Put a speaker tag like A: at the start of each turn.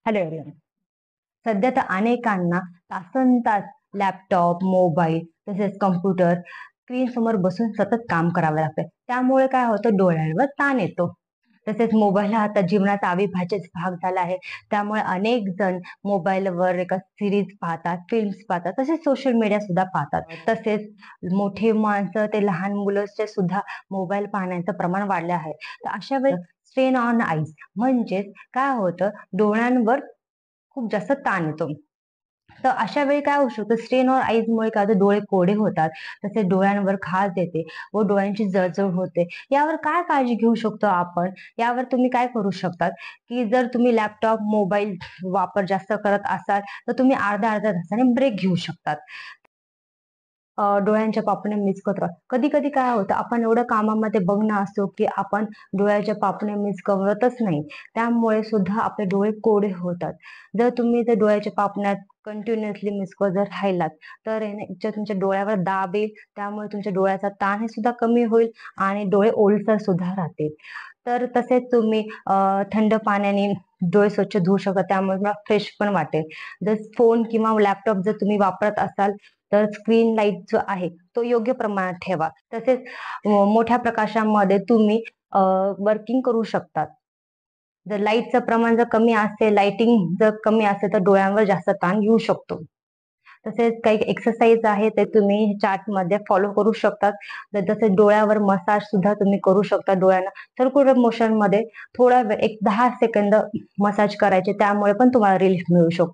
A: Hello everyone. सध्या तर अनेकांना तासनतास लॅपटॉप, मोबाईल तसेच कॉम्प्युटर स्क्रीन समोर बसून सतत काम करावे लागते. त्यामुळे काय होतं, डोळ्यांवर ताण येतो. तसेच मोबाईल हा आता जीवनाचा अविभाज्य भाग झाला आहे. त्यामुळे अनेक जण मोबाईलवर एका सिरीज पाहतात, फिल्म्स पाहतात, तसेच सोशल मीडिया सुद्धा पाहतात. तसेच मोठे माणसं ते लहान मुलांचे सुद्धा मोबाईल पाहण्याचं प्रमाण वाढले आहे. तर अशा वेळी स्ट्रेन ऑन आईज म्हणजेच काय होतं, डोळ्यांवर खूप जास्त ताण येतो. तर अशा वेळी काय होऊ शकतं, स्ट्रेन ऑन आईजमुळे काय होतं, डोळे कोरडे होतात, तसेच डोळ्यांवर खाज येते व डोळ्यांची जळजळ होते. यावर काय काळजी घेऊ शकतो आपण? यावर तुम्ही काय करू शकतात, की जर तुम्ही लॅपटॉप, मोबाईल वापर जास्त करत असाल, तर तुम्ही अर्ध्या-अर्ध्या तासाने ब्रेक घेऊ शकतात. डोळ्यांच्या पापण्या मिचकत कधी-कधी काय होतं, आपण एवढं कामामध्ये मग्न असतो, की आपण डोळ्याच्या पापण्या मिचकवतच नाही. त्यामुळे सुद्धा आपले डोळे कोरडे होतात. जर तुम्ही त्या डोळ्याच्या पापण्या कंटिन्युअसली मिचकत जर राहिलात, तर आहे ना, जे तुमच्या डोळ्यावर दाब येईल, त्यामुळे तुमच्या डोळ्याचा ताण हे सुद्धा कमी होईल आणि डोळे ओलसर सुद्धा राहतील. तर तसेच तुम्ही थंड पाण्याने डोळे स्वच्छ धुवू शकता, त्यामुळे तुम्हाला फ्रेश पण वाटेल. जर फोन किंवा लॅपटॉप जर तुम्ही वापरत असाल, तर स्क्रीन लाईट जो आहे तो योग्य प्रमाणात ठेवा. तसेच मोठ्या प्रकाशामध्ये तुम्ही वर्किंग करू शकतात. जर लाईटचं प्रमाण जर कमी असेल, लाइटिंग जर कमी असेल, तर डोळ्यांवर जास्त ताण येऊ शकतो. तसेच काही एक्सरसाइज आहे ते तुम्ही चार्टमध्ये फॉलो करू शकतात. तर तसेच डोळ्यावर मसाज सुद्धा तुम्ही करू शकता. डोळ्यांना सर्क्युलर मोशनमध्ये थोडा वेळ, एक 10 सेकंद मसाज करायचे, त्यामुळे पण तुम्हाला रिलीफ मिळू शकतो.